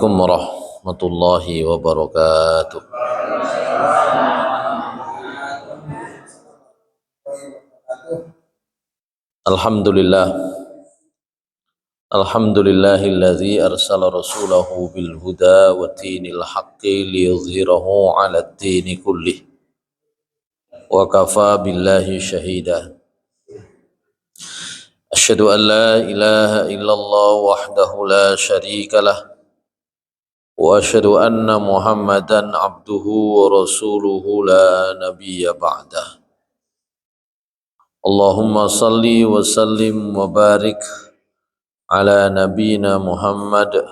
Assalamualaikum warahmatullahi wabarakatuh. Alhamdulillah. Alhamdulillahilladzi arsala rasulahu bil huda wa dinil haqqi liyudhhirahu 'alad dini kullih. Wa kafa billahi shahida. Asyhadu an la ilaha illallah wahdahu la syarika lah. Wa asyhadu anna Muhammadan abduhu wa rasuluhu la nabiyya ba'dah. Allahumma salli wa sallim wa barik ala nabiyyina Muhammad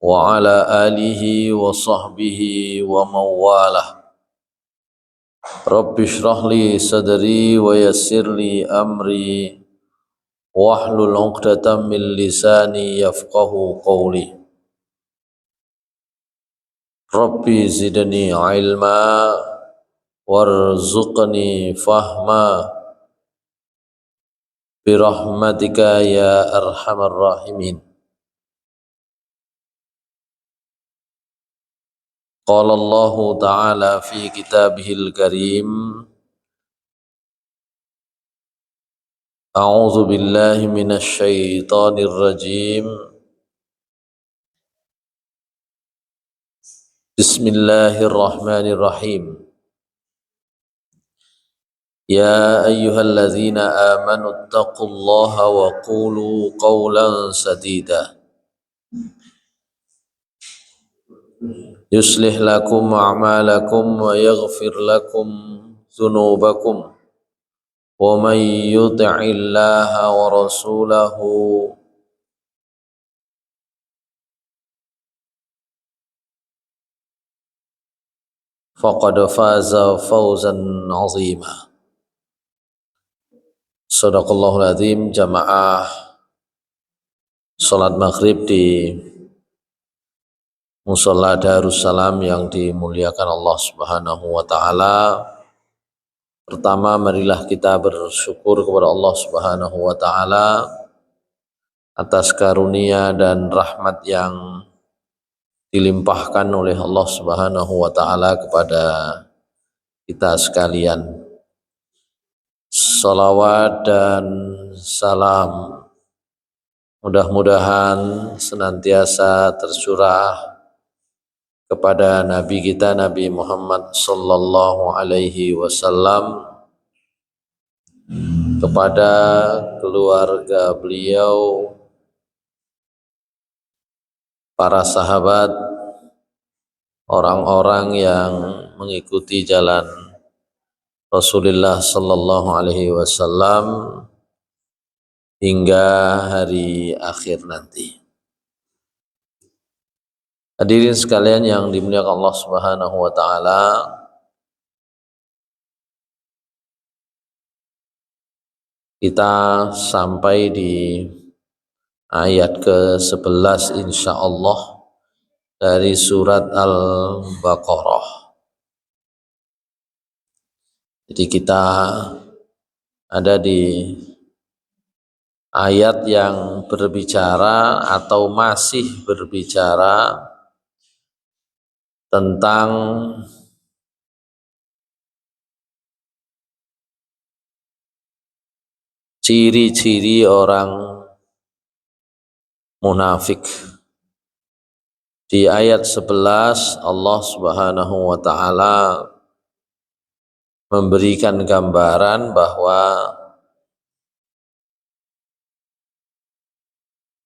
wa ala alihi wa sahbihi wa mawalah. Rabbi shrah li sadri wa yassir li amri wahlul 'uqdatam min lisani yafqahu qawli. Rabbi zidni ilma warzuqni fahma birahmatika ya arhamar rahimin. Qala Allah ta'ala fi kitabihil karim, a'udzu billahi minasy syaithanir rajim. Bismillahirrahmanirrahim. Ya ayyuhalladzina amanu taqullaha wa qulu qawlan sadida. Yuslih lakum a'malakum wa yaghfir lakum dhunubakum. Wa man yuti'illaha wa rasulahu faqad faza fawzan 'azima. Shadaqallahul azim. Jamaah salat maghrib di Musholla Darussalam yang dimuliakan Allah Subhanahu wa taala. Pertama, marilah kita bersyukur kepada Allah Subhanahu wa taala atas karunia dan rahmat yang dilimpahkan oleh Allah Subhanahu wa taala kepada kita sekalian. Salawat dan salam mudah-mudahan senantiasa tercurah kepada Nabi kita Nabi Muhammad sallallahu alaihi wasallam, kepada keluarga beliau, para sahabat, orang-orang yang mengikuti jalan Rasulullah sallallahu alaihi wasallam hingga hari akhir nanti. Hadirin sekalian yang dimuliakan Allah Subhanahu wa taala, kita sampai di ayat ke-11 insyaallah dari surat Al-Baqarah. Jadi kita ada di ayat yang berbicara atau masih berbicara tentang ciri-ciri orang munafik. Di ayat 11 Allah Subhanahu wa taala memberikan gambaran bahwa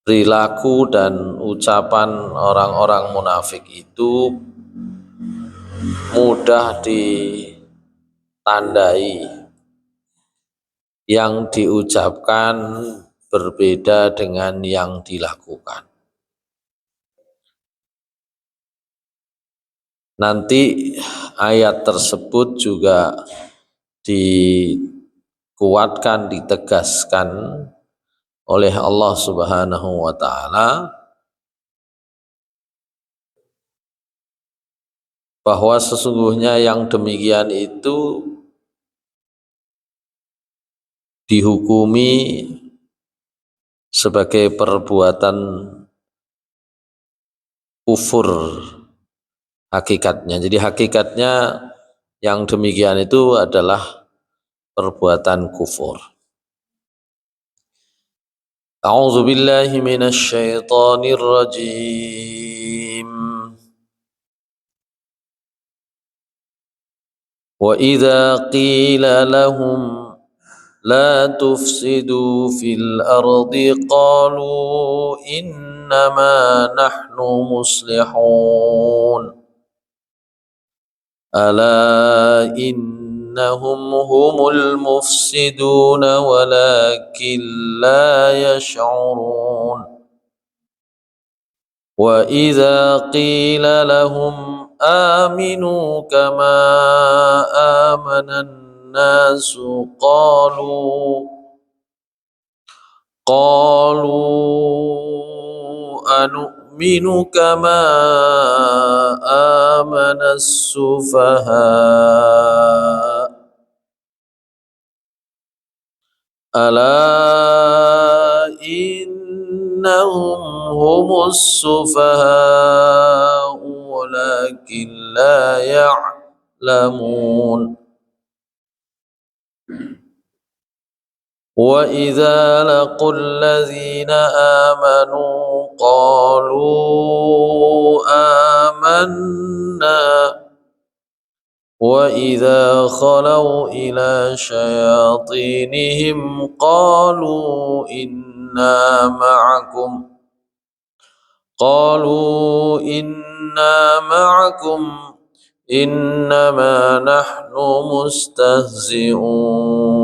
perilaku dan ucapan orang-orang munafik itu mudah ditandai. Yang diucapkan berbeda dengan yang dilakukan. Nanti ayat tersebut juga dikuatkan, ditegaskan oleh Allah Subhanahu wa taala bahwa sesungguhnya yang demikian itu dihukumi sebagai perbuatan kufur hakikatnya. Jadi hakikatnya yang demikian itu adalah perbuatan kufur. A'udzu billahi minasy syaithanir rajim. Wa idza qila lahum la tufsidu fil ardi qalu innama nahnu muslihun. Ala innahum humul mufsidun walakin la yash'urun. Wa idza qila lahum aminu kama amanan nasu qalu anu'minu kama amanas sufaha ala innahum humus sufaha walakin la ya'lamun. Wa idza laqul ladzina amanu qalu amanna wa idza khalau ila syayatinihim qalu inna ma'akum innama nahnu mustahzi'un.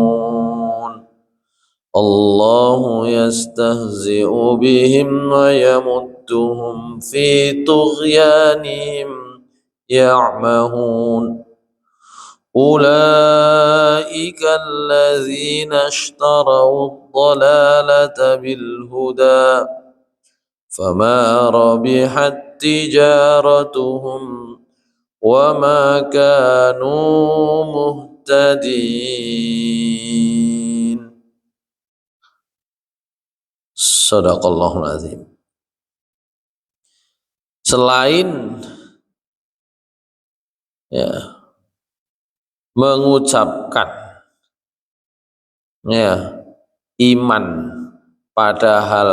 Allahu yastahzi'u bihim wa yamudduhum fi tughyanihim ya'mahun. Ulaika alladzina ishtaraw ad-dalalata bil huda fama rabihat tijaratuhum wa ma kanu muhtadin. Shadaqallahul azim. Selain mengucapkan iman padahal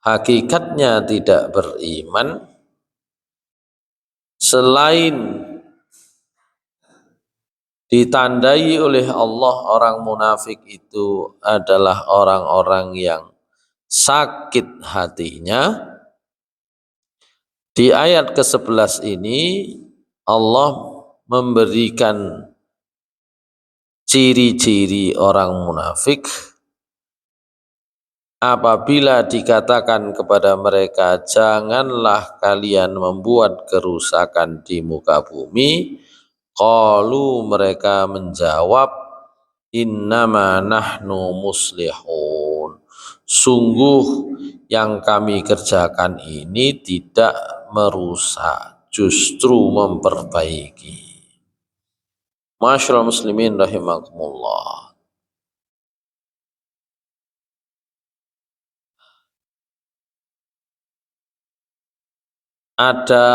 hakikatnya tidak beriman, selain ditandai oleh Allah orang munafik itu adalah orang-orang yang sakit hatinya. Di ayat ke-11 ini Allah memberikan ciri-ciri orang munafik apabila dikatakan kepada mereka janganlah kalian membuat kerusakan di muka bumi. Qalu mereka menjawab innama nahnu muslihun. Sungguh yang kami kerjakan ini tidak merusak, justru memperbaiki. Masyaallah muslimin rahimakumullah. Ada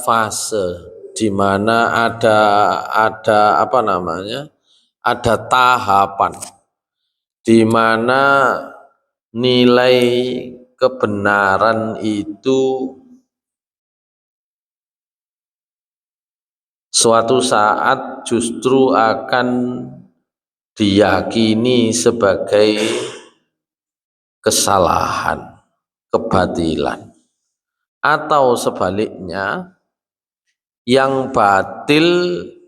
fase di mana ada apa namanya? Ada tahapan di mana nilai kebenaran itu suatu saat justru akan diyakini sebagai kesalahan, kebatilan, atau sebaliknya yang batil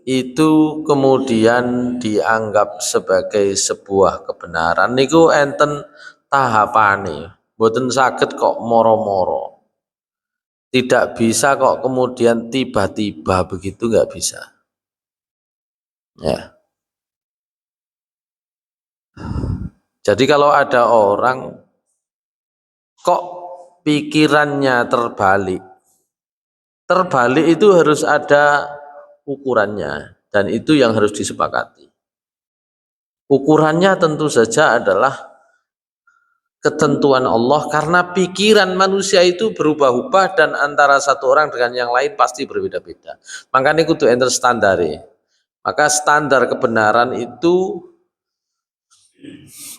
itu kemudian dianggap sebagai sebuah kebenaran. Niku enten tahapane, mboten saged kok moro-moro. Tidak bisa kok kemudian tiba-tiba begitu, nggak bisa. Ya. Jadi kalau ada orang kok pikirannya terbalik itu harus ada ukurannya, dan itu yang harus disepakati. Ukurannya tentu saja adalah ketentuan Allah, karena pikiran manusia itu berubah-ubah dan antara satu orang dengan yang lain pasti berbeda-beda. Makanya kudu enter standar ya. Maka standar kebenaran itu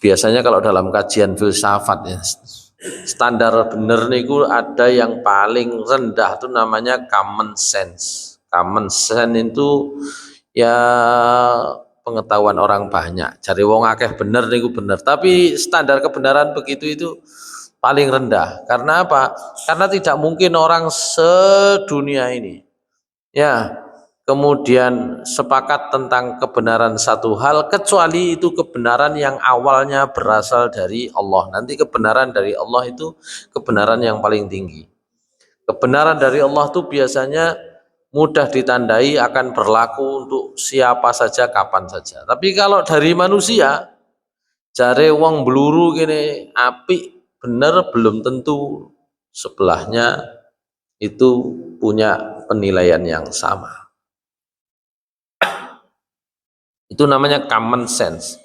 biasanya kalau dalam kajian filsafat ya, standar bener niku ada yang paling rendah itu namanya common sense. Common sense itu ya pengetahuan orang banyak. Cari wong akeh bener niku bener. Tapi standar kebenaran begitu itu paling rendah. Karena apa? Karena tidak mungkin orang sedunia ini ya kemudian sepakat tentang kebenaran satu hal kecuali itu kebenaran yang awalnya berasal dari Allah. Nanti kebenaran dari Allah itu kebenaran yang paling tinggi. Kebenaran dari Allah itu biasanya mudah ditandai, akan berlaku untuk siapa saja kapan saja. Tapi kalau dari manusia jare wong bluru gini apik bener belum tentu sebelahnya itu punya penilaian yang sama. Itu namanya common sense.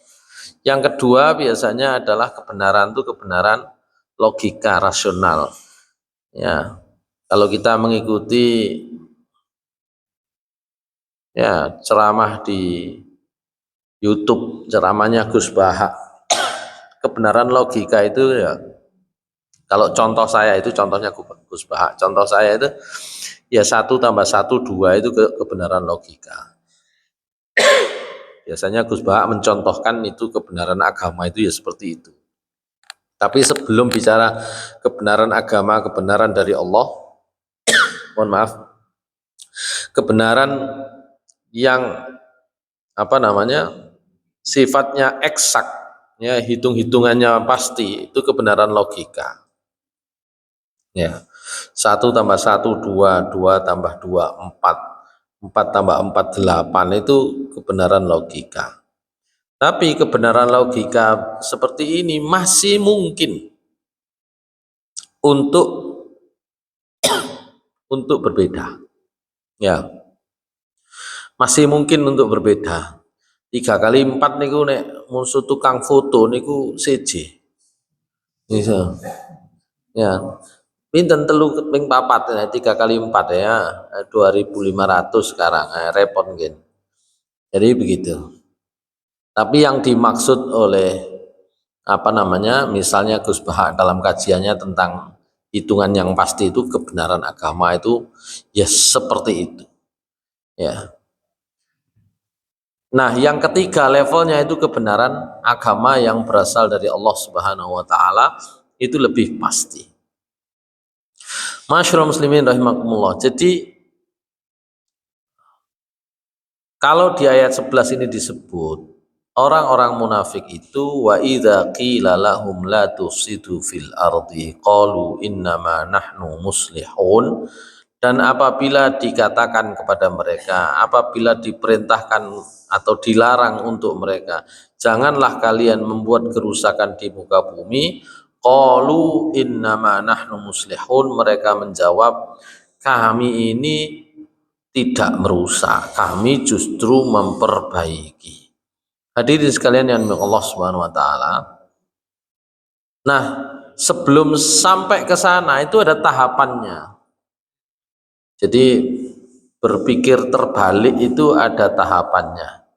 Yang kedua biasanya adalah kebenaran itu kebenaran logika rasional. Ya, kalau kita mengikuti ya ceramah di YouTube, ceramahnya Gus Bahak, kebenaran logika itu ya. Kalau contoh saya itu contohnya Gus Bahak, contoh saya itu ya 1+1=2 itu kebenaran logika. Biasanya Gus Bahak mencontohkan itu kebenaran agama itu ya seperti itu. Tapi sebelum bicara kebenaran agama, kebenaran dari Allah, mohon maaf, kebenaran yang sifatnya eksak, ya hitung-hitungannya pasti, itu kebenaran logika. Ya, 1+1=2, 2+2=4, 4+4=8 itu kebenaran logika. Tapi kebenaran logika seperti ini masih mungkin untuk berbeda. Ya, masih mungkin untuk berbeda. 3x4 niku nek musuh tukang foto niku siji. Bisa. Ya. Pinten telu ping 4 ya 3x4 ya 2.500 sekarang repot mungkin. Jadi begitu. Tapi yang dimaksud oleh misalnya Gus Bahak dalam kajiannya tentang hitungan yang pasti itu kebenaran agama itu ya seperti itu. Ya. Nah, yang ketiga levelnya itu kebenaran agama yang berasal dari Allah Subhanahu wa taala itu lebih pasti. Masyaallah muslimin rahimakumullah. Jadi kalau di ayat 11 ini disebut orang-orang munafik itu wa idza qila lahum la tufsidu fil ardi qalu innama nahnu muslihun, dan apabila dikatakan kepada mereka, apabila diperintahkan atau dilarang untuk mereka, janganlah kalian membuat kerusakan di muka bumi, qalu innama nahnu muslihun, mereka menjawab kami ini tidak merusak, kami justru memperbaiki. Hadirin sekalian yang dimiliki Allah Subhanahu wa taala. Nah, sebelum sampai ke sana itu ada tahapannya. Jadi berpikir terbalik itu ada tahapannya.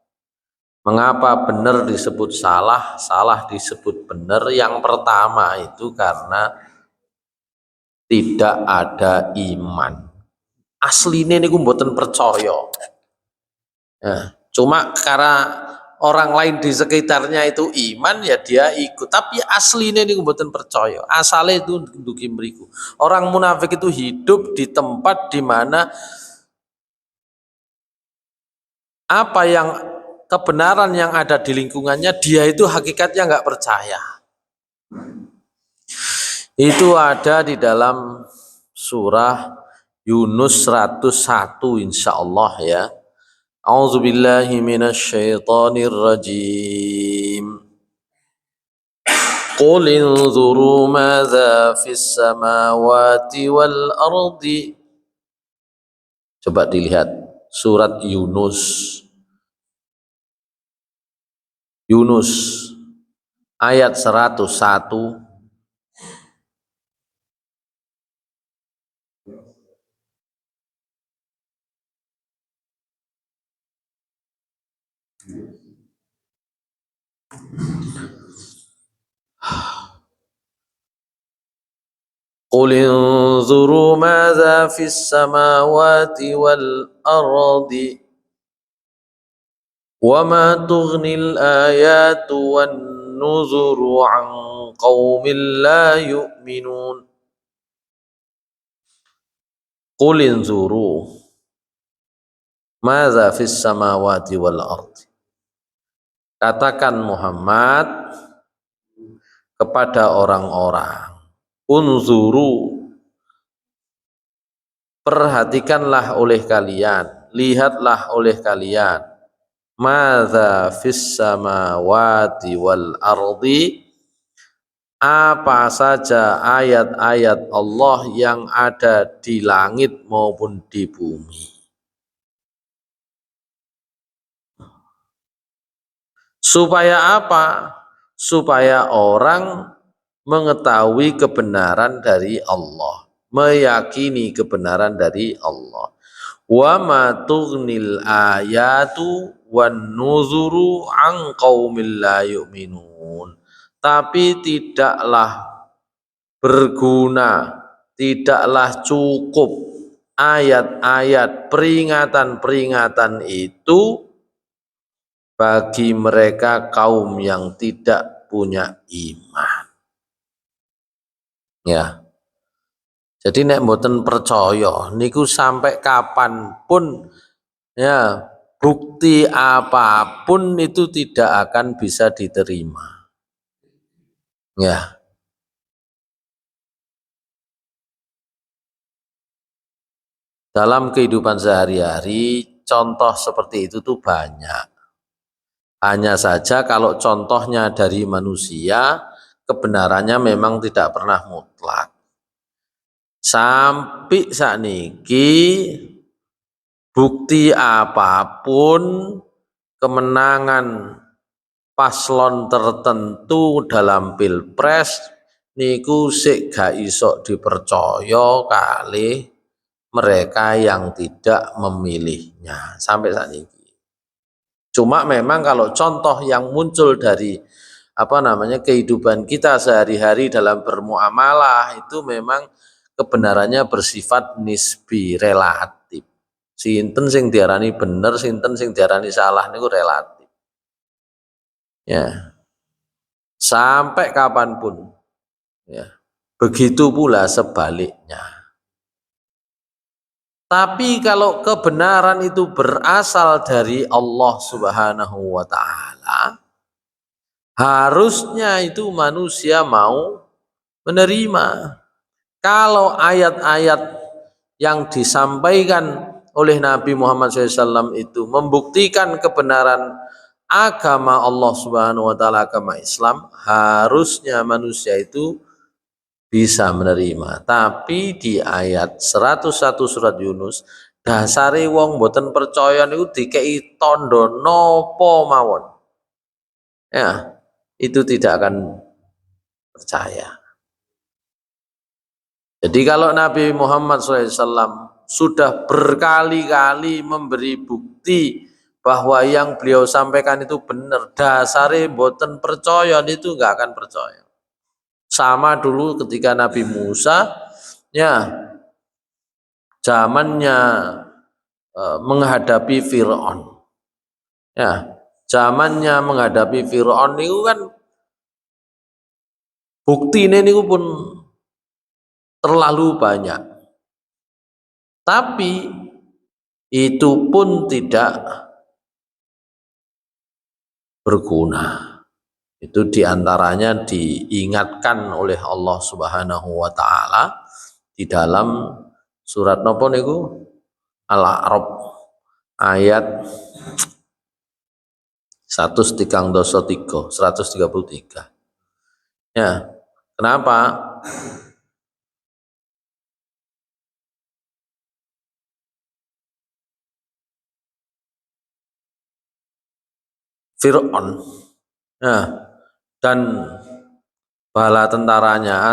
Mengapa benar disebut salah, salah disebut benar? Yang pertama itu karena tidak ada iman. Asline niku mboten percaya. Nah, cuma karena orang lain di sekitarnya itu iman ya dia ikut, tapi aslinya niku mboten percaya. Asale itu ndugi mriku. Orang munafik itu hidup di tempat di mana apa yang kebenaran yang ada di lingkungannya dia itu hakikatnya nggak percaya. Itu ada di dalam surah Yunus 101 insyaallah ya. A'udzubillahi minasyaitonir rajim. Qul inzuru madza fis samawati wal ardi. Coba dilihat surat Yunus. Yunus ayat 101 Qul inzuru madza fis samawati wal ardi wa ma tughnil ayatu wan nuzuru an qaumin la yu'minun. Qul inzuru madza fis samawati wal ardi. Katakan Muhammad kepada orang-orang, unzuru, perhatikanlah oleh kalian, lihatlah oleh kalian, madza fis samawati wal ardi, apa saja ayat-ayat Allah yang ada di langit maupun di bumi. Supaya apa? Supaya orang mengetahui kebenaran dari Allah, meyakini kebenaran dari Allah. Wa ma tughnil ayatu wan nuzuru an qaumil la yu'minun. Tapi tidaklah berguna, tidaklah cukup ayat-ayat peringatan-peringatan itu bagi mereka kaum yang tidak punya iman. Ya. Jadi nek mboten percaya niku sampai kapanpun ya bukti apapun itu tidak akan bisa diterima. Ya. Dalam kehidupan sehari-hari contoh seperti itu tuh banyak. Hanya saja kalau contohnya dari manusia, kebenarannya memang tidak pernah mutlak. Sampai saat niki bukti apapun kemenangan paslon tertentu dalam pilpres niku sik gak iso dipercaya kali mereka yang tidak memilihnya sampai saat ini. Cuma memang kalau contoh yang muncul dari kehidupan kita sehari-hari dalam bermuamalah itu memang kebenarannya bersifat nisbi, relatif. Sinten sing diarani bener, sinten sing diarani salah niku relatif. Ya. Sampai kapanpun. Ya. Begitu pula sebaliknya. Tapi kalau kebenaran itu berasal dari Allah Subhanahu wa taala, harusnya itu manusia mau menerima. Kalau ayat-ayat yang disampaikan oleh Nabi Muhammad SAW itu membuktikan kebenaran agama Allah Subhanahu wa taala, agama Islam, harusnya manusia itu bisa menerima. Tapi di ayat 101 surat Yunus, dasare wong boten percaya niku dikei tondo nopo mawon. Ya, itu tidak akan percaya. Jadi kalau Nabi Muhammad SAW sudah berkali-kali memberi bukti bahwa yang beliau sampaikan itu benar, dasare boten percaya itu nggak akan percaya. Sama dulu ketika Nabi Musa, ya zamannya menghadapi Fir'aun. Ya, zamannya menghadapi Fir'aun itu kan bukti ini pun terlalu banyak. Tapi itu pun tidak berguna. Itu diantaranya diingatkan oleh Allah Subhanahu wa taala di dalam surat napa niku Al-A'raf ayat 133. Ya, kenapa? Fir'aun, ya, dan bala tentaranya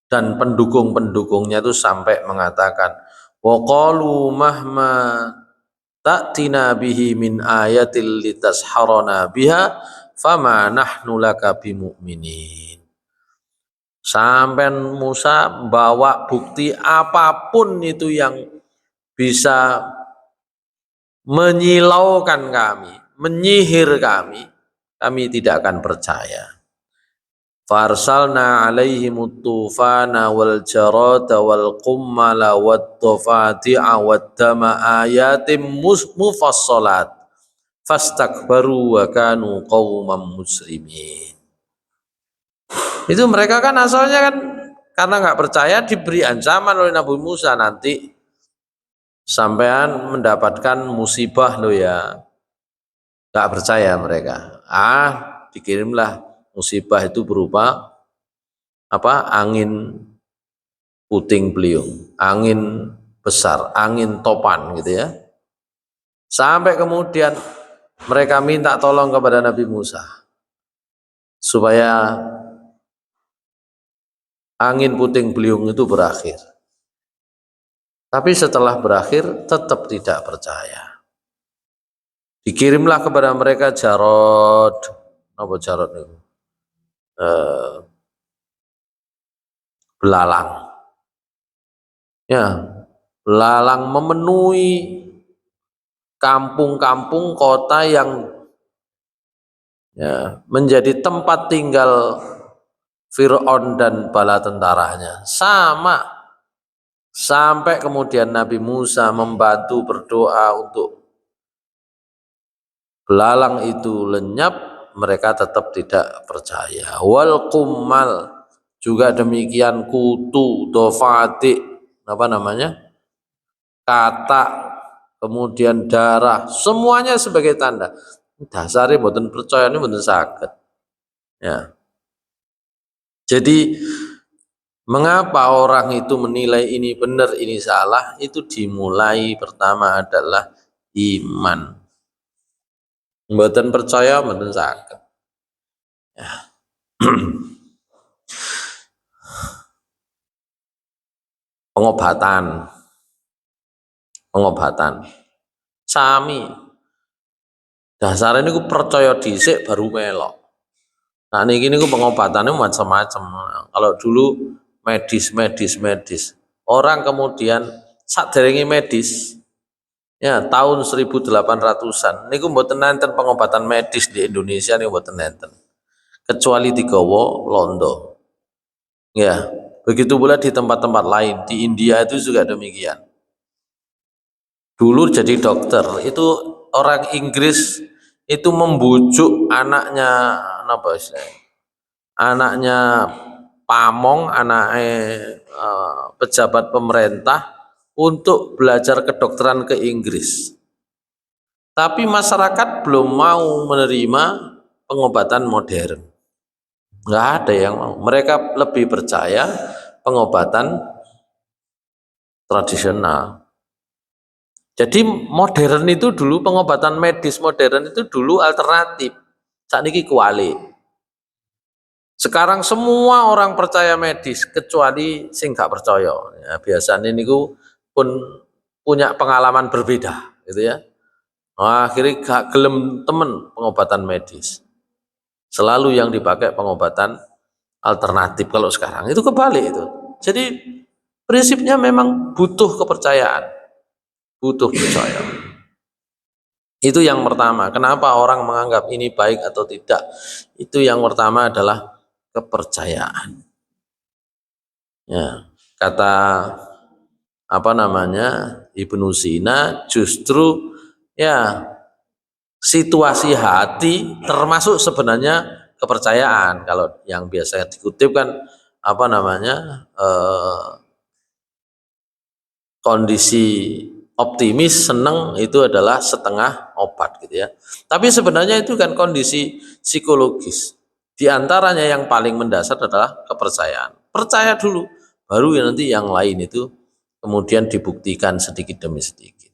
dan pendukung-pendukungnya itu sampai mengatakan waqalu mahma ta'tina bihi min ayatil litasharana biha fama nahnu laka bimu'minin. Sampai Musa bawa bukti apapun itu yang bisa menyilaukan kami, menyihir kami tidak akan percaya. Farsalna alaihimut tufana wal jarada wal qummala wat tafati'a wat dama ayatim mufassalat fastakbaru wa kanu qauman muslimin. Itu mereka kan asalnya kan karena nggak percaya diberi ancaman oleh Nabi Musa, nanti sampean mendapatkan musibah lo ya. Nggak percaya mereka. Dikirimlah musibah itu berupa apa? Angin puting beliung, angin besar, angin topan gitu ya. Sampai kemudian mereka minta tolong kepada Nabi Musa supaya angin puting beliung itu berakhir. Tapi setelah berakhir tetap tidak percaya. Dikirimlah kepada mereka jarod. Apa jarod itu? Belalang. Ya, belalang memenuhi kampung-kampung kota yang ya, menjadi tempat tinggal Fir'aun dan bala tentaranya. Sama, sampai kemudian Nabi Musa membantu berdoa untuk belalang itu lenyap, mereka tetap tidak percaya. Wal kummal juga demikian, kutu, dofati, apa namanya, kata, kemudian darah, semuanya sebagai tanda. Dasarnya mboten percaya ini mboten saged. Ya. Jadi mengapa orang itu menilai ini benar, ini salah? Itu dimulai pertama adalah iman. Mboten percaya mboten saged. Ya. Pengobatan. Sami. Dasarnya niku percaya dhisik baru melok. Nah niki niku pengobatannya macam-macam. Kalau dulu medis. Orang kemudian saderenge medis, ya tahun 1800-an niku mboten nenten pengobatan medis di Indonesia niku mboten nenten. Kecuali di Gowo, Londo. Ya, begitu pula di tempat-tempat lain, di India itu juga demikian. Dulu jadi dokter, itu orang Inggris itu membujuk anaknya apa istilahnya? Anaknya pamong, anaknya pejabat pemerintah untuk belajar kedokteran ke Inggris. Tapi masyarakat belum mau menerima pengobatan modern. Nggak ada yang mau. Mereka lebih percaya pengobatan tradisional. Jadi modern itu dulu, pengobatan medis modern itu dulu alternatif. Saat ini kuali. Sekarang semua orang percaya medis kecuali sing gak percaya. Ya, biasanya niku pun punya pengalaman berbeda, gitu ya. Akhirnya gak gelem temen pengobatan medis. Selalu yang dipakai pengobatan alternatif kalau sekarang itu kebalik itu. Jadi prinsipnya memang butuh kepercayaan. Butuh percaya. Itu yang pertama. Kenapa orang menganggap ini baik atau tidak? Itu yang pertama adalah kepercayaan. Ya, kata apa namanya Ibnu Sina, justru ya situasi hati termasuk sebenarnya kepercayaan. Kalau yang biasa dikutip kan apa namanya kondisi optimis, senang itu adalah setengah obat gitu ya. Tapi sebenarnya itu kan kondisi psikologis. Di antaranya yang paling mendasar adalah kepercayaan. Percaya dulu, baru ya nanti yang lain itu kemudian dibuktikan sedikit demi sedikit.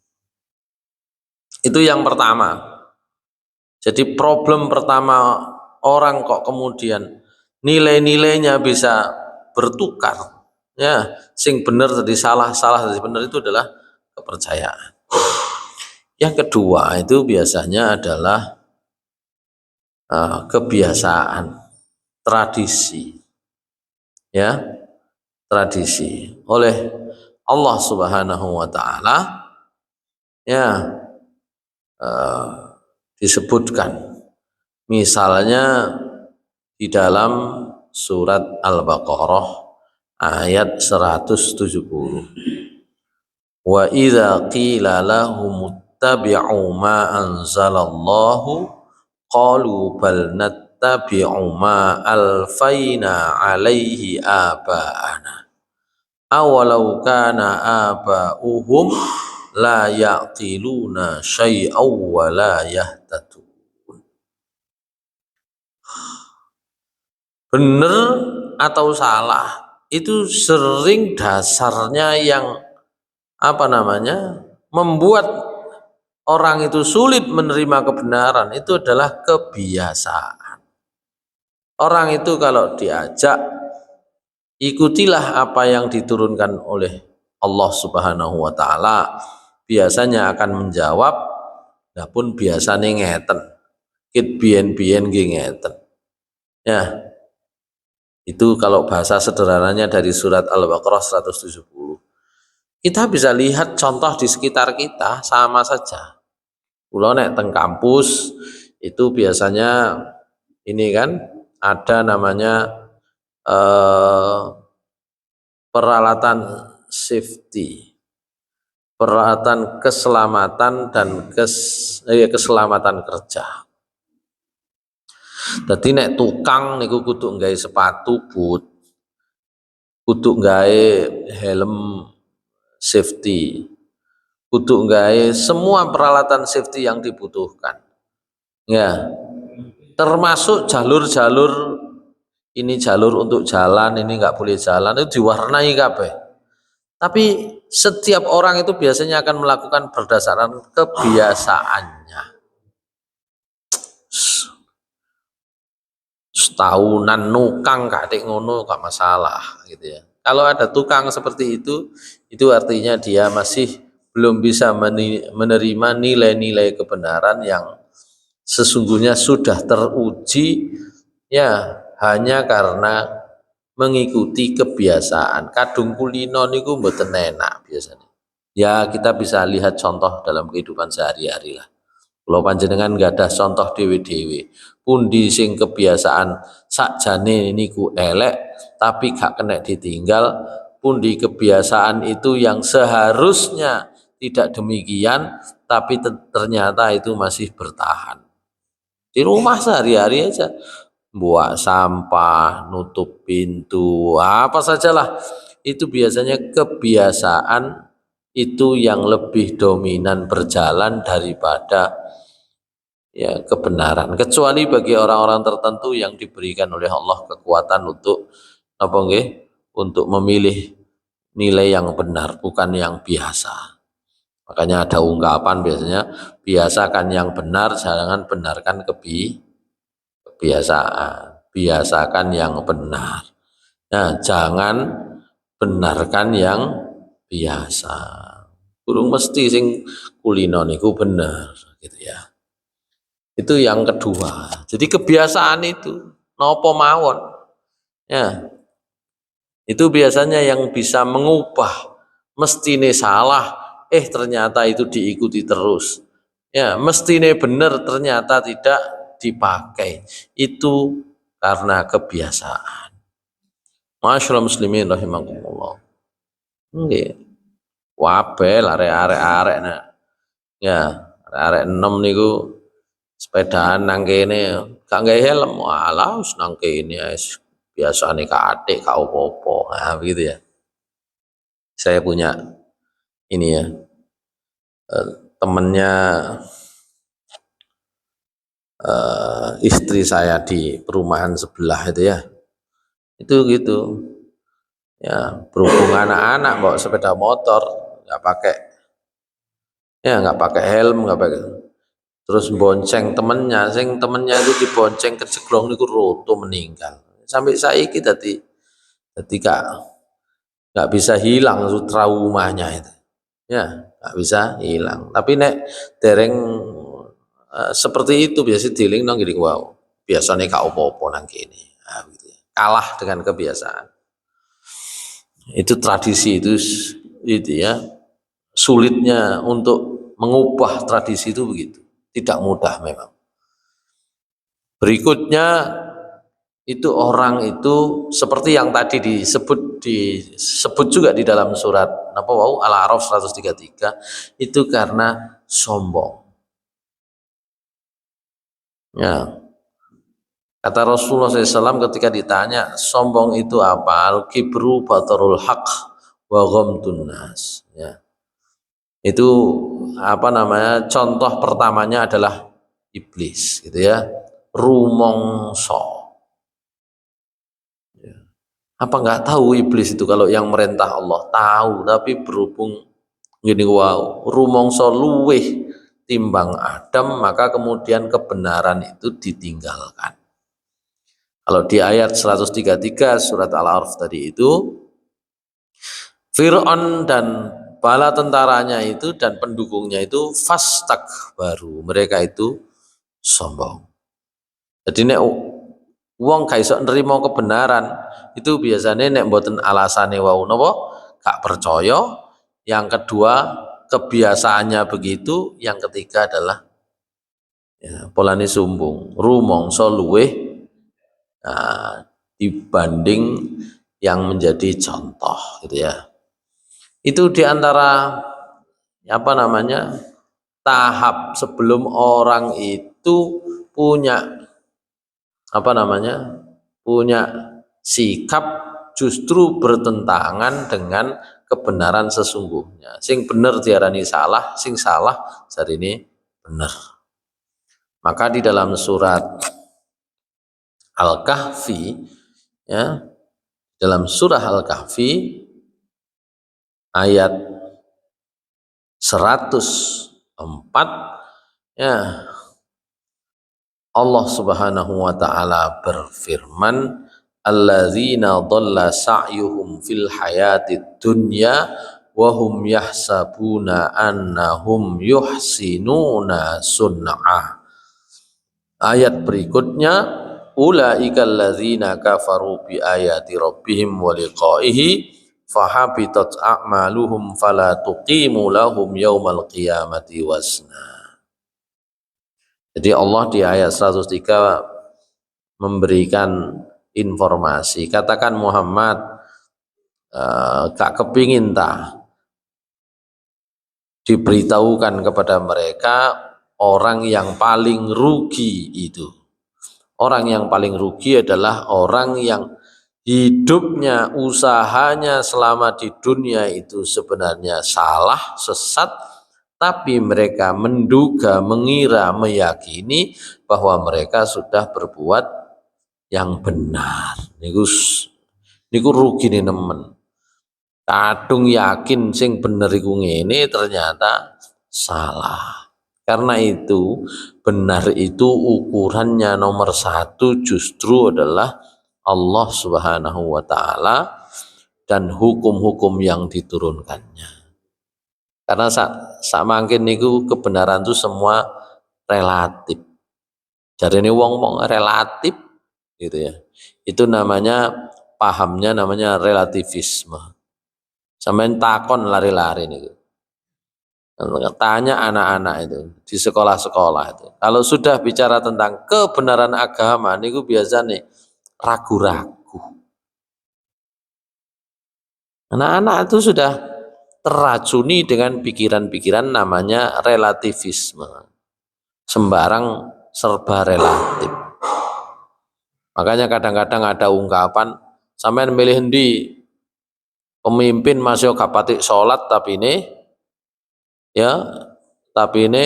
Itu yang pertama. Jadi problem pertama orang kok kemudian nilai-nilainya bisa bertukar. Ya, sing benar tadi salah, salah tadi benar itu adalah kepercayaan. Yang kedua itu biasanya adalah kebiasaan, tradisi, ya, tradisi oleh Allah Subhanahu wa taala, ya, disebutkan misalnya di dalam surat Al-Baqarah ayat 170. Wa idza qila lahum ittabi'u ma anzalallahu qalu bal nattabi'u ma alfaina alaihi aba'ana awalau kana aba'uhum la yaqiluna syai'aw wa la yahtadun. Benar atau salah itu sering dasarnya yang membuat orang itu sulit menerima kebenaran itu adalah kebiasaan. Orang itu kalau diajak ikutilah apa yang diturunkan oleh Allah Subhanahu wa taala, biasanya akan menjawab, nah pun biasanya ngeten, kit bien-bien ngeten. Ya, itu kalau bahasa sederhananya dari surat Al-Baqarah 170. Kita bisa lihat contoh di sekitar kita sama saja. Kulo nek teng kampus itu biasanya ini kan ada namanya peralatan safety, peralatan keselamatan dan keselamatan kerja. Dadi nek tukang niku kudu nggawe sepatu boot, kudu nggawe helm safety, kudu nggawe semua peralatan safety yang dibutuhkan. Ya, termasuk jalur-jalur, ini jalur untuk jalan, ini nggak boleh jalan, itu diwarnai kabeh. Tapi setiap orang itu biasanya akan melakukan berdasarkan kebiasaannya. Setahunan nukang kadek ngono gak masalah gitu ya. Kalau ada tukang seperti itu artinya dia masih belum bisa menerima nilai-nilai kebenaran yang sesungguhnya sudah teruji, ya, hanya karena mengikuti kebiasaan. Kadung kulino niku mboten enak biasanya. Ya, kita bisa lihat contoh dalam kehidupan sehari-hari lah. Kalau panjenengan nggak ada contoh dewe-dewe, pundi sing kebiasaan sakjane niku elek tapi gak kena ditinggal, pundi kebiasaan itu yang seharusnya tidak demikian tapi ternyata itu masih bertahan. Di rumah sehari-hari aja, buang sampah, nutup pintu, apa sajalah, itu biasanya kebiasaan itu yang lebih dominan berjalan daripada ya kebenaran, kecuali bagi orang-orang tertentu yang diberikan oleh Allah kekuatan untuk apa nggih, untuk memilih nilai yang benar bukan yang biasa. Makanya ada ungkapan biasanya, biasakan yang benar, jangan benarkan kebiasaan. Biasakan yang benar, nah jangan benarkan yang biasa. Kurang mesti sing kulino niku bener gitu ya. Itu yang kedua. Jadi kebiasaan itu nopo mawon, ya, itu biasanya yang bisa mengubah mestine salah, ternyata itu diikuti terus. Ya, mestine benar ternyata tidak dipakai. Itu karena kebiasaan. Masyaallah muslimin rahimakumullah. Nggih. Wabel arek-arek nah. Ya, arek-arek 6 niku sepedaan nang kene gak nggawe helm, walah wis nang kene biasane katik gak apa-apa. Nah, begitu ya. Saya punya ini ya, temennya istri saya di perumahan sebelah itu ya, itu gitu ya, berhubung anak-anak bawa sepeda motor nggak pakai, ya nggak pakai helm, nggak pakai, terus bonceng temennya, itu dibonceng kejeglong niku roto meninggal sampai saiki tadi nggak bisa hilang traumanya itu Ya, nggak bisa hilang. Tapi nek dereng seperti itu biasa dealing nang gini wow. Biasanya kak opo-opo nang kini. Nah, gitu ya. Kalah dengan kebiasaan. Itu tradisi itu ya. Sulitnya untuk mengubah tradisi itu begitu. Tidak mudah memang. Berikutnya itu orang itu seperti yang tadi disebut juga di dalam surat apa wow Al-A'raf 133 itu karena sombong. Ya, kata Rasulullah SAW ketika ditanya sombong itu apa? Al-kibru batarul haq wa ghamtun nas. Ya. Itu apa namanya? Contoh pertamanya adalah iblis gitu ya. Rumongso. Ya. Apa nggak tahu iblis itu kalau yang merintah Allah? Tahu, tapi berhubung gini wow, rumongso luweh timbang Adam, maka kemudian kebenaran itu ditinggalkan. Kalau di ayat 133 surat Al-A'raf tadi itu, Fir'aun dan bala tentaranya itu dan pendukungnya itu fastakbaru, mereka itu sombong. Jadi nek wong gak iso nrimo kebenaran, itu biasanya nek mboten alasane wau napa gak percaya, yang kedua kebiasaannya begitu, yang ketiga adalah ya, polane sumbung, rumangsa luweh nah, dibanding yang menjadi contoh gitu ya. Itu diantara apa namanya tahap sebelum orang itu punya apa namanya punya sikap justru bertentangan dengan kebenaran sesungguhnya. Sing bener diarani salah, sing salah ini bener. Maka di dalam surat Al-Kahfi ya, dalam surah Al-Kahfi ayat 104 ya, Allah Subhanahu wa taala berfirman, alladzina dhalla sa'yuhum fil hayatid dunya wa hum yahsabuna annahum yuhsinuna sun'a. Ayat berikutnya, ulaika alladzina kafaru bi ayati rabbihim wa liqa'ihi fahabitat a'maluhum fala tuqimu lahum yaumal qiyamati wasna. Jadi Allah di ayat 103 memberikan informasi. Katakan Muhammad, gak kepingin tak diberitahukan kepada mereka orang yang paling rugi itu. Orang yang paling rugi adalah orang yang hidupnya, usahanya selama di dunia itu sebenarnya salah, sesat, tapi mereka menduga, mengira, meyakini bahwa mereka sudah berbuat yang benar. Niku rugi nih nemen. Kadung yakin sing bener iku ngene ternyata salah. Karena itu benar itu ukurannya nomor satu justru adalah Allah Subhanahu wa taala dan hukum-hukum yang diturunkannya. Karena mangkin niku kebenaran itu semua relatif. Jadi ini wong relatif gitu ya. Itu namanya pahamnya namanya relativisme. Sampai takon lari-lari nih. Tanya anak-anak itu di sekolah-sekolah itu. Kalau sudah bicara tentang kebenaran agama niku biasa nih ragu-ragu. Anak-anak itu sudah terracuni dengan pikiran-pikiran namanya relativisme. Sembarang serba relatif. Makanya kadang-kadang ada ungkapan sampean milih ndi pemimpin masih kapatik sholat tapi ini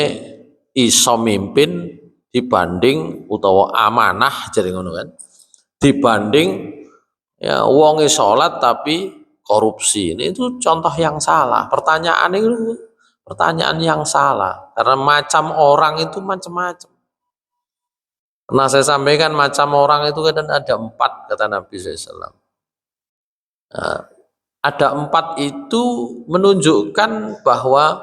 iso mimpin dibanding utawa amanah jadi ngono kan dibanding ya wonge sholat tapi korupsi. Ini itu contoh yang salah. Pertanyaan yang salah karena macam orang itu macam-macam. Pernah saya sampaikan macam orang itu kadang ada 4 kata Nabi SAW. Nah, ada 4 itu menunjukkan bahwa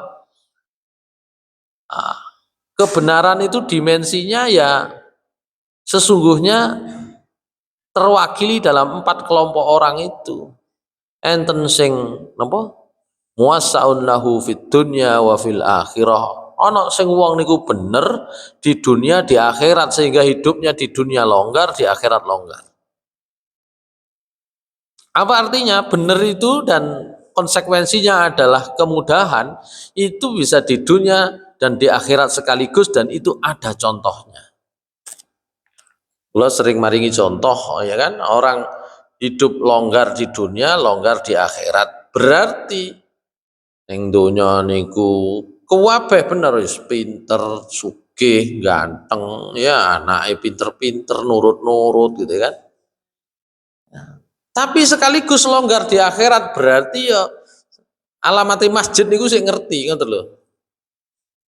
kebenaran itu dimensinya ya sesungguhnya terwakili dalam 4 kelompok orang itu. Enten sing napa? Muwassaun lahu fid dunya wa fil akhirah. Ana sing wong niku bener di dunia di akhirat sehingga hidupnya di dunia longgar, di akhirat longgar. Apa artinya? Bener itu dan konsekuensinya adalah kemudahan itu bisa di dunia dan di akhirat sekaligus dan itu ada contohnya. Lo sering maringi contoh ya kan, orang hidup longgar di dunia, longgar di akhirat. Berarti ning donya niku kuwabeh bener wis pinter, sugih, ganteng, ya anake pinter-pinter, nurut-nurut gitu kan. Tapi sekaligus longgar di akhirat berarti ya alamati masjid niku sih ngerti ngoten lho.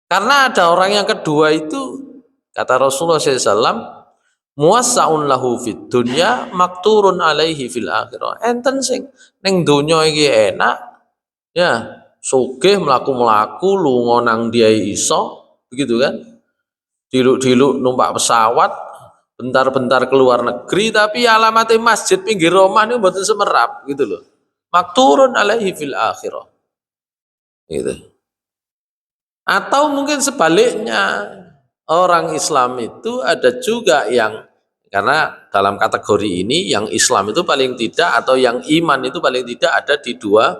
Karena ada orang yang kedua itu kata Rasulullah SAW, muwassaun lahu fid dunya makturun alaihi fil akhirah. Enten sing ning donya iki enak ya, sugih mlaku-mlaku lunga nang dia iso, begitu kan? Diluk-diluk numpak pesawat, bentar-bentar keluar negeri tapi alamatnya masjid pinggir rumah ini mboten semerap gitu loh. Makturun alaihi fil akhirah. Gitu. Atau mungkin sebaliknya, orang Islam itu ada juga yang karena dalam kategori ini yang Islam itu paling tidak atau yang iman itu paling tidak ada di dua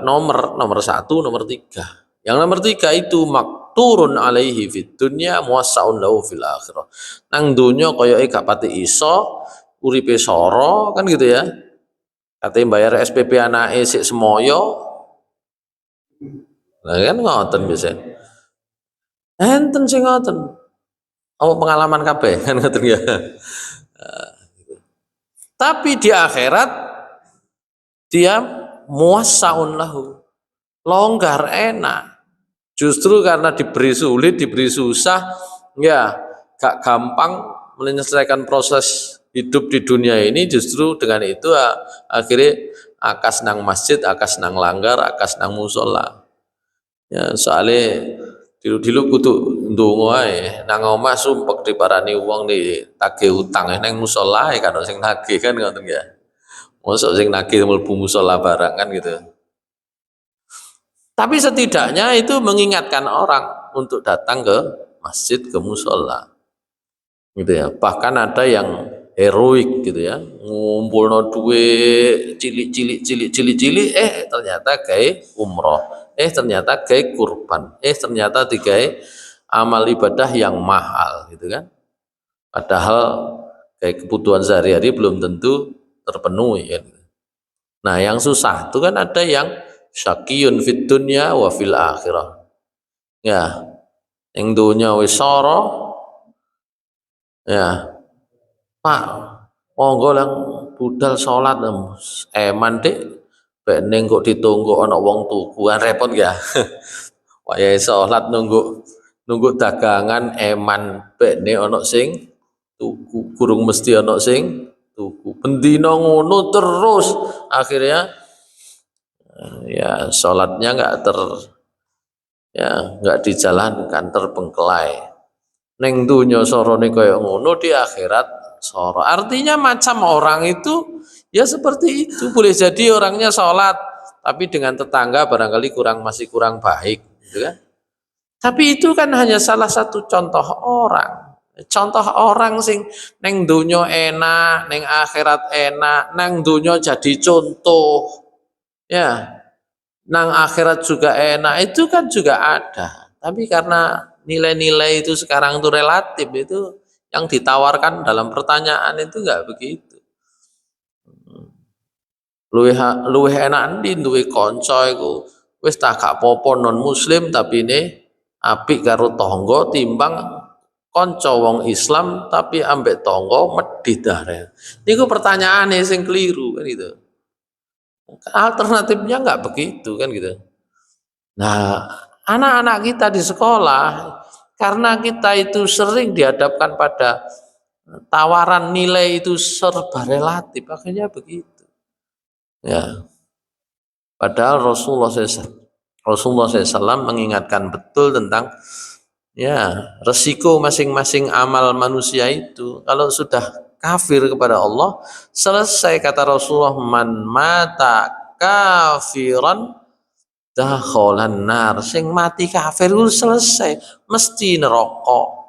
nomor 1, nomor 3. Yang nomor 3 itu makturun alaihi fid dunya muwassaun lahu fil akhirah. Nang dunya koyoke gak pati iso, uripe soro kan gitu ya. Katanya bayar SPP anake sik semoyo. Lah kan ngoten biasa. Enten sing ngoten. Oh pengalaman kabeh kan ngoten ya. Tapi di akhirat dia muwassaun lahu. Longgar enak. Justru karena diberi sulit, diberi susah, ya gak gampang menyelesaikan proses hidup di dunia ini. Justru dengan itu akhirnya akas nang masjid, akas nang langgar, akas nang musola. Ya soalnya dilu-dilu kudu ndonga ae nang omah sumpek diparani wong tagih utang nang musola kan sing nagih kan ngoten ya. Mosok sing nagih mlebu musola barang kan gitu. Tapi setidaknya itu mengingatkan orang untuk datang ke masjid, ke musola. Gitu ya. Bahkan ada yang heroik gitu ya, ngumpulno duit cilik-cilik ternyata gawe umroh. Ternyata gawe kurban. Ternyata digawe amal ibadah yang mahal gitu kan. Padahal kayak kebutuhan sehari-hari belum tentu terpenuhi kan. Nah, yang susah itu kan ada yang syaqiyun fid dunya wa fil akhirah. Ya, ning dunya wis soro. Ya, Pak, monggo lang budal salat eman Dik. Bek ning kok ditunggu ana wong tuku kan repot ya. Wayahe salat nunggu dagangan eman bekne ana sing tuku, kurung mesti ana sing tuku. Bendina ngono terus akhirnya ya salatnya nggak dijalankan terbengkelai. Neng dunya sorone kaya ngono di akhirat soro. Artinya macam orang itu ya seperti itu. Boleh jadi orangnya sholat tapi dengan tetangga barangkali masih kurang baik, gitu kan? Tapi itu kan hanya salah satu contoh orang. Contoh orang sing neng dunya enak, neng akhirat enak, neng dunya jadi contoh. Ya, nang akhirat juga enak itu kan juga ada. Tapi karena nilai-nilai itu sekarang itu relatif itu yang ditawarkan dalam pertanyaan itu enggak begitu. Luwih enak ndi duwe kanca iku wis tak gak apa-apa non muslim tapi ini apik karo tangga timbang kanca wong Islam tapi ambek tangga medhit dare. Niku pertanyaane sing keliru kan gitu. Alternatifnya enggak begitu kan gitu. Nah, anak-anak kita di sekolah karena kita itu sering dihadapkan pada tawaran nilai itu serba relatif, akhirnya begitu. Ya, padahal Rasulullah SAW mengingatkan betul tentang ya resiko masing-masing amal manusia itu. Kalau sudah kafir kepada Allah, selesai kata Rasulullah, man mata kafiran dakhalan nar. Sing mati kafir itu selesai, mesti neraka.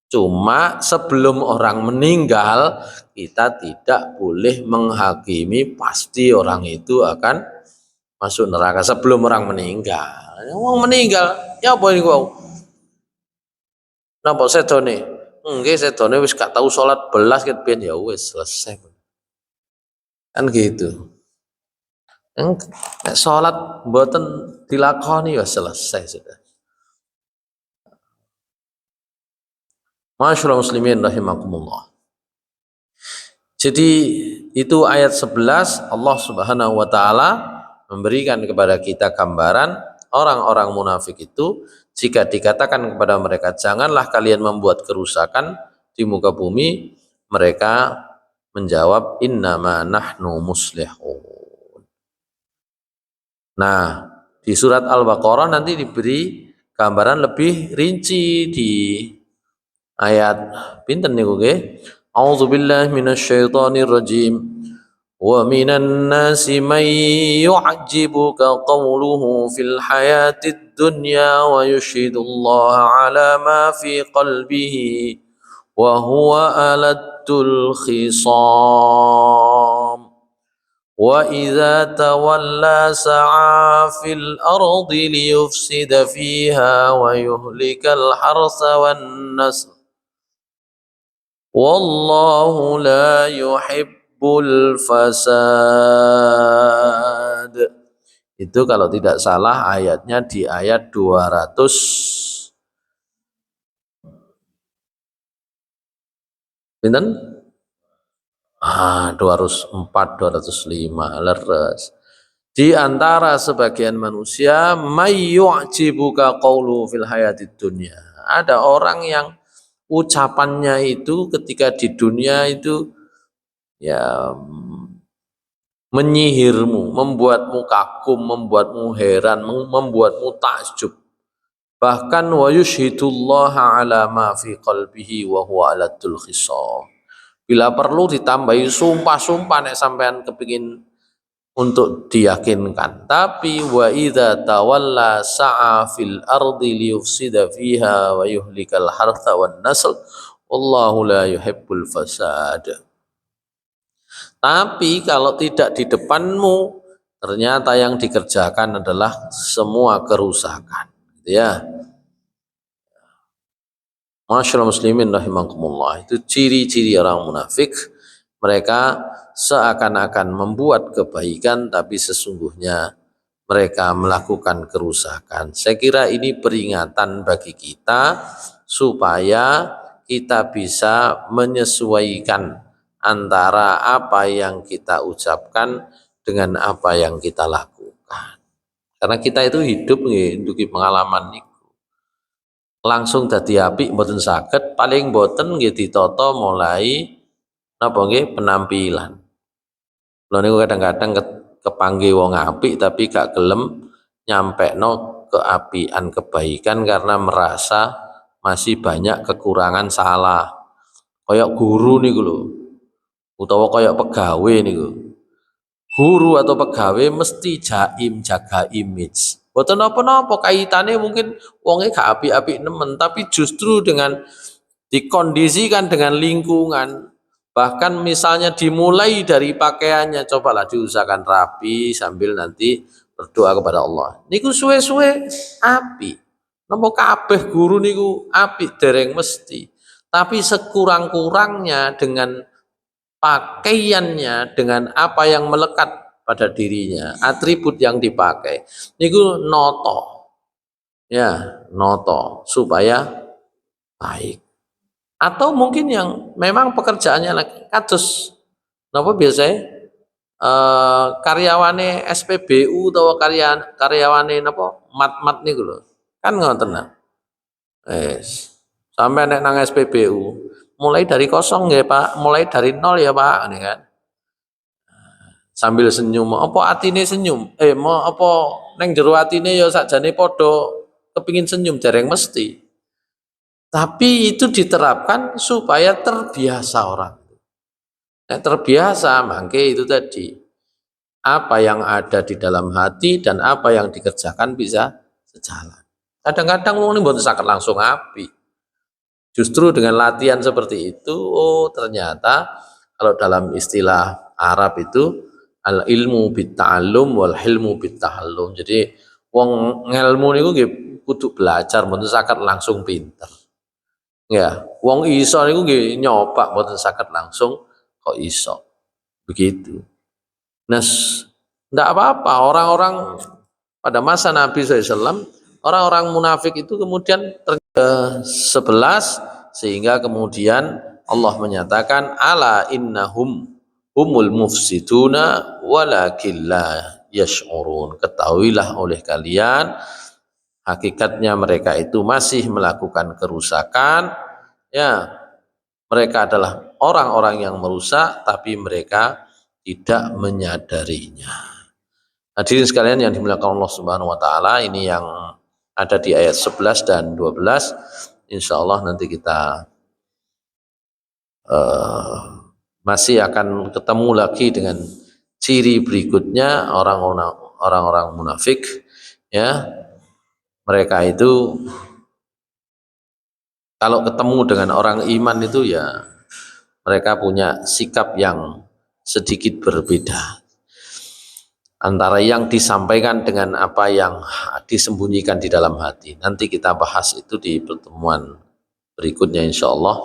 Cuma sebelum orang meninggal, kita tidak boleh menghakimi pasti orang itu akan masuk neraka sebelum orang meninggal. Orang meninggal, ya apa ini kau? Napa sedone? Nggih sedone wis gak tahu salat belas ket pian ya wis selesai. Kan gitu. Nek salat mboten dilakoni ya selesai sudah. Masyaallah muslimin rahimakumullah. Jadi itu ayat 11 Allah Subhanahu wa taala memberikan kepada kita gambaran orang-orang munafik itu jika dikatakan kepada mereka janganlah kalian membuat kerusakan di muka bumi, mereka menjawab innama nahnu muslihun. Nah, di surat Al-Baqarah nanti diberi gambaran lebih rinci di ayat pinten niku nggih? A'udzubillahi minasyaitonir rajim. Wa minan nasi man yu'jibuka qawluhu fil hayatid dunya wa yushhidullaha ala ma fi qalbihi wa huwa aladul khisam. Wa idza tawalla sa'a fil ardi liyufsida fiha wa yuhlikal harsa wan nasl. Wallahu la yuhibbul fasad. Itu kalau tidak salah ayatnya di ayat 200 pinten? 204 205 leres. Di antara sebagian manusia mayyu'jibuka qawlu fil hayatid dunya. Ada orang yang ucapannya itu ketika di dunia itu ya menyihirmu, membuatmu kagum, membuatmu heran, membuatmu takjub. Bahkan wa yushhidullaha ala ma fi qalbihi wa huwa aladul khisam. Bila perlu ditambahi sumpah-sumpah nek sampean kepingin untuk diyakinkan. Tapi wa idza tawalla sa'a fil ardi liyufsida fiha wa yuhlikal hartha wan nasl wallahu la yuhibbul fasad. Tapi kalau tidak di depanmu ternyata yang dikerjakan adalah semua kerusakan, gitu ya. Masyaallah muslimin rahimakumullah. Itu ciri-ciri orang munafik. Mereka seakan-akan membuat kebaikan tapi sesungguhnya mereka melakukan kerusakan. Saya kira ini peringatan bagi kita supaya kita bisa menyesuaikan antara apa yang kita ucapkan dengan apa yang kita lakukan. Karena kita itu hidup nggih dugi pengalaman niku. Langsung dadi apik mboten saged, paling mboten nggih ditata mulai napa nggih penampilan. Lha niku kadang-kadang kepanggih wong apik tapi gak gelem nyampekno keapian kebaikan karena merasa masih banyak kekurangan salah. Kayak guru niku lho, utawa kayak pegawai niku. Guru atau pegawai mesti jaim jaga image. Boten napa-napa kaitane mungkin wonge gak apik-apik nemen, tapi justru dengan dikondisikan dengan lingkungan, bahkan misalnya dimulai dari pakaiannya, cobalah diusahakan rapi sambil nanti berdoa kepada Allah. Niku suwe-suwe apik. Napa kabeh guru niku apik dereng mesti. Tapi sekurang-kurangnya dengan pakaiannya, dengan apa yang melekat pada dirinya, atribut yang dipakai niku noto, ya noto supaya baik. Atau mungkin yang memang pekerjaannya lagi kados napa biasanya karyawane SPBU atau karyawane napa mat-mat niku lho kan ngoten nah. Sampai nek nang SPBU mulai dari kosong ya Pak, mulai dari nol ya Pak, ini kan. sambil senyum, apa atine senyum, mau apa neng jero atine ya sakjane padha kepingin senyum dereng mesti. Tapi itu diterapkan supaya terbiasa orang. Nah, terbiasa, mangke itu tadi apa yang ada di dalam hati dan apa yang dikerjakan bisa sejalan. Kadang-kadang wong ini mboten saged langsung api. Justru dengan latihan seperti itu, oh ternyata kalau dalam istilah Arab itu al ilmu bit ta'allum wal hilmu bit tahallum. Jadi wong ngelmu niku nggih kudu belajar mboten saged langsung pinter. Ya, wong iso niku nggih nyoba mboten saged langsung kok iso. Begitu. Nah, tidak apa-apa orang-orang pada masa Nabi SAW, orang-orang munafik itu kemudian 11 sehingga kemudian Allah menyatakan ala innahum humul mufsiduna walakin la yash'urun. Ketahuilah oleh kalian hakikatnya mereka itu masih melakukan kerusakan, ya, mereka adalah orang-orang yang merusak tapi mereka tidak menyadarinya. Hadirin sekalian yang dimuliakan Allah Subhanahu wa taala, ini yang ada di ayat 11 dan 12. Insya Allah nanti kita masih akan ketemu lagi dengan ciri berikutnya orang-orang munafik, ya. Mereka itu kalau ketemu dengan orang iman itu ya mereka punya sikap yang sedikit berbeda antara yang disampaikan dengan apa yang disembunyikan di dalam hati. Nanti kita bahas itu di pertemuan berikutnya insyaallah.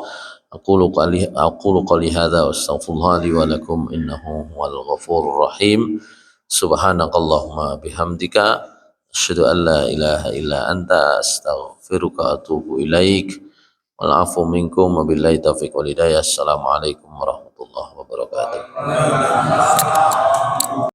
Aqulu qali hadza wa astaghfirullah li wa lakum innahu huwal ghafurur rahim. Subhanakallahumma bihamdika asyhadu an la ilaha illa anta astaghfiruka wa atubu ilaik. Wal afu minkum wa billahi taufiq wal hidayah. Assalamualaikum warahmatullahi wabarakatuh.